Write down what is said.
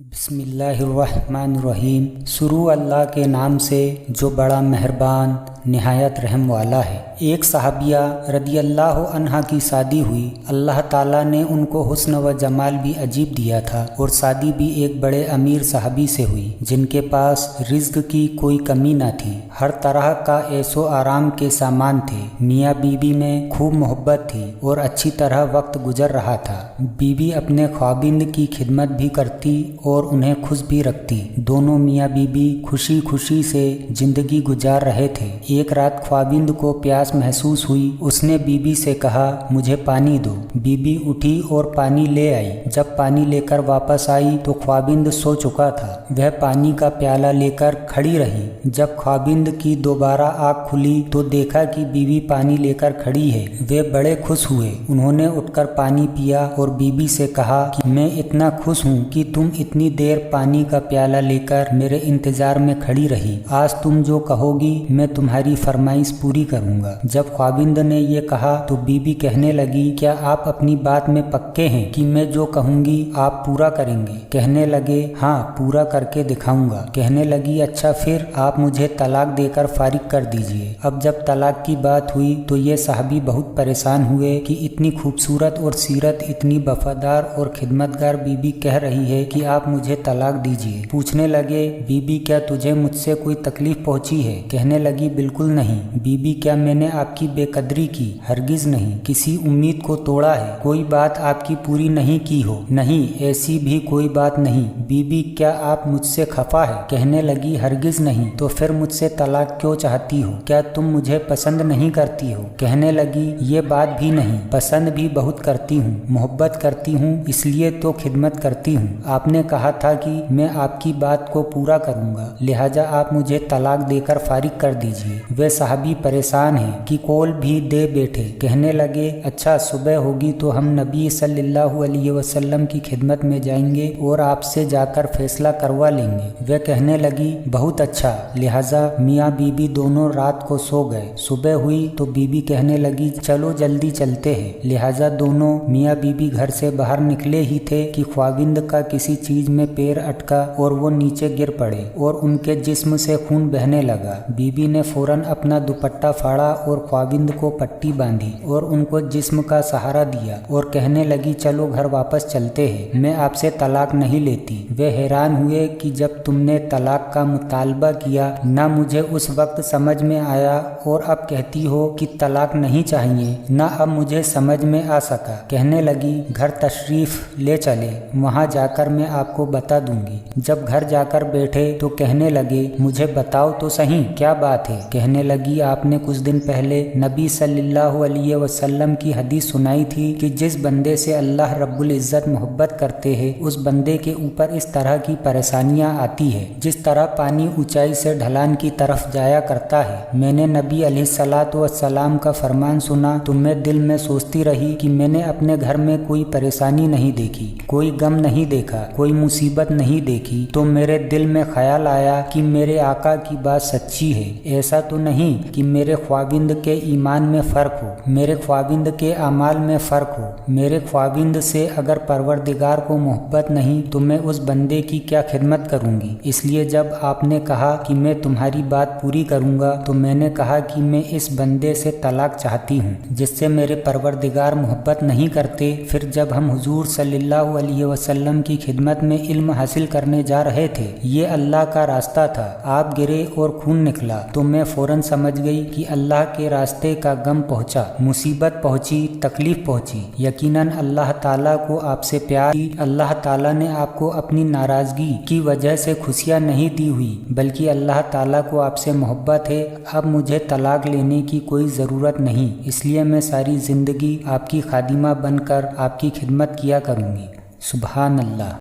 بسم اللہ الرحمن الرحیم۔ شروع اللہ کے نام سے جو بڑا مہربان نہایت رحم والا ہے۔ ایک صحابیہ رضی اللہ عنہا کی شادی ہوئی۔ اللہ تعالیٰ نے ان کو حسن و جمال بھی عجیب دیا تھا اور شادی بھی ایک بڑے امیر صحابی سے ہوئی جن کے پاس رزق کی کوئی کمی نہ تھی۔ ہر طرح کا عیش و آرام کے سامان تھے۔ میاں بیوی میں خوب محبت تھی اور اچھی طرح وقت گزر رہا تھا۔ بیوی اپنے خاوند کی خدمت بھی کرتی اور انہیں خوش بھی رکھتی۔ دونوں میاں بیوی خوشی خوشی سے زندگی گزار رہے تھے۔ ایک رات خاوند کو پیاس محسوس ہوئی۔ اس نے بیوی سے کہا مجھے پانی دو۔ بیوی اٹھی اور پانی لے آئی۔ جب پانی لے کر واپس آئی تو خاوند سو چکا تھا۔ وہ پانی کا پیالہ لے کر کھڑی رہی۔ جب خاوند کی دوبارہ آنکھ کھلی تو دیکھا کہ بیوی پانی لے کر کھڑی ہے۔ وہ بڑے خوش ہوئے۔ انہوں نے اٹھ کر پانی پیا اور بیوی سے کہا کہ میں اتنا خوش ہوں کہ تم اتنی دیر پانی کا پیالہ لے کر میرے انتظار میں کھڑی رہی۔ آج تم جو کہو گی میں تمہاری فرمائش پوری کروں گا۔ جب خاوند نے یہ کہا تو بیوی کہنے لگی کیا آپ اپنی بات میں پکے ہیں کہ میں جو کہوں گی آپ پورا کریں گے؟ کہنے لگے ہاں پورا کر کے دکھاؤں گا۔ کہنے لگی اچھا پھر آپ مجھے طلاق دے کر فارغ کر دیجئے۔ اب جب طلاق کی بات ہوئی تو یہ صحابی بہت پریشان ہوئے کہ اتنی خوبصورت اور سیرت اتنی وفادار اور خدمتگار بیوی کہہ رہی ہے کہ آپ مجھے طلاق دیجئے۔ پوچھنے لگے بیوی کیا تجھے مجھ سے کوئی تکلیف پہنچی ہے؟ کہنے لگی بالکل نہیں۔ بیوی کیا میں نے آپ کی بے قدری کی؟ ہرگز نہیں۔ کسی امید کو توڑا ہے؟ کوئی بات آپ کی پوری نہیں کی ہو؟ نہیں، ایسی بھی کوئی بات نہیں۔ بیوی کیا آپ مجھ سے خفا ہے؟ کہنے لگی ہرگز نہیں۔ تو پھر مجھ سے طلاق کیوں چاہتی ہو؟ کیا تم مجھے پسند نہیں کرتی ہو؟ کہنے لگی یہ بات بھی نہیں، پسند بھی بہت کرتی ہوں، محبت کرتی ہوں، اس لیے تو خدمت کرتی ہوں۔ آپ نے کہا تھا کہ میں آپ کی بات کو پورا کروں گا، لہٰذا آپ مجھے طلاق دے کر فارغ کر دیجئے۔ وہ صحابی پریشان ہیں کہ قول بھی دے بیٹھے۔ کہنے لگے اچھا صبح ہوگی تو ہم نبی صلی اللہ علیہ وسلم کی خدمت میں جائیں گے اور آپ سے جا کر فیصلہ کروا لیں گے۔ وہ کہنے لگی بہت اچھا۔ لہٰذا میاں بیوی دونوں رات کو سو گئے۔ صبح ہوئی تو بیوی کہنے لگی چلو جلدی چلتے ہیں۔ لہٰذا دونوں میاں بیوی گھر سے باہر نکلے ہی تھے کہ خاوند کا کسی چیز میں پیر اٹکا اور وہ نیچے گر پڑے اور ان کے جسم سے خون بہنے لگا۔ بیوی نے فوراً اپنا دوپٹہ پھاڑا اور خاوند کو پٹی باندھی اور ان کو جسم کا سہارا دیا اور کہنے لگی چلو گھر واپس چلتے ہیں، میں آپ سے طلاق نہیں لیتی۔ وہ حیران ہوئے کہ جب تم نے طلاق کا مطالبہ کیا نہ مجھے اس وقت سمجھ میں آیا اور اب کہتی ہو کہ طلاق نہیں چاہیے، نہ اب مجھے سمجھ میں آ سکا۔ کہنے لگی گھر تشریف لے چلے، وہاں جا کر میں آپ کو بتا دوں گی۔ جب گھر جا کر بیٹھے تو کہنے لگے مجھے بتاؤ تو صحیح کیا بات ہے؟ کہنے لگی آپ نے کچھ دن پہلے نبی صلی اللہ علیہ وسلم کی حدیث سنائی تھی کہ جس بندے سے اللہ رب العزت محبت کرتے ہیں اس بندے کے اوپر اس طرح کی پریشانیاں آتی ہے جس طرح پانی اونچائی سے ڈھلان کی طرف جایا کرتا ہے۔ میں نے نبی علیہ الصلوۃ والسلام کا فرمان سنا تو میں دل میں سوچتی رہی کہ میں نے اپنے گھر میں کوئی پریشانی نہیں دیکھی، کوئی غم نہیں دیکھا، کوئی مصیبت نہیں دیکھی، تو میرے دل میں خیال آیا کہ میرے آقا کی بات سچی ہے۔ ایسا تو نہیں کہ میرے خاوند کے ایمان میں فرق ہو، میرے خاوند کے اعمال میں فرق ہو۔ میرے خاوند سے اگر پروردگار کو محبت نہیں تو میں اس بندے کی کیا خدمت کروں گی؟ اس لیے جب آپ نے کہا کہ میں تمہاری بات پوری کروں گا تو میں نے کہا کہ میں اس بندے سے طلاق چاہتی ہوں جس سے میرے پروردگار محبت نہیں کرتے۔ پھر جب ہم حضور صلی اللہ علیہ وسلم کی خدمت میں علم حاصل کرنے جا رہے تھے، یہ اللہ کا راستہ تھا، آپ گرے اور خون نکلا تو میں فوراً سمجھ گئی کہ اللہ کے راستے کا غم پہنچا، مصیبت پہنچی، تکلیف پہنچی۔ یقیناً اللہ تعالیٰ کو آپ سے پیار تھی، اللہ تعالیٰ نے آپ کو اپنی ناراضگی کی وجہ سے خوشیاں نہیں دی ہوئی بلکہ اللہ تعالیٰ کو آپ سے محبت ہے۔ اب مجھے طلاق لینے کی کوئی ضرورت نہیں، اس لیے میں ساری زندگی آپ کی خادمہ بن کر آپ کی خدمت کیا کروں گی۔ سبحان اللہ۔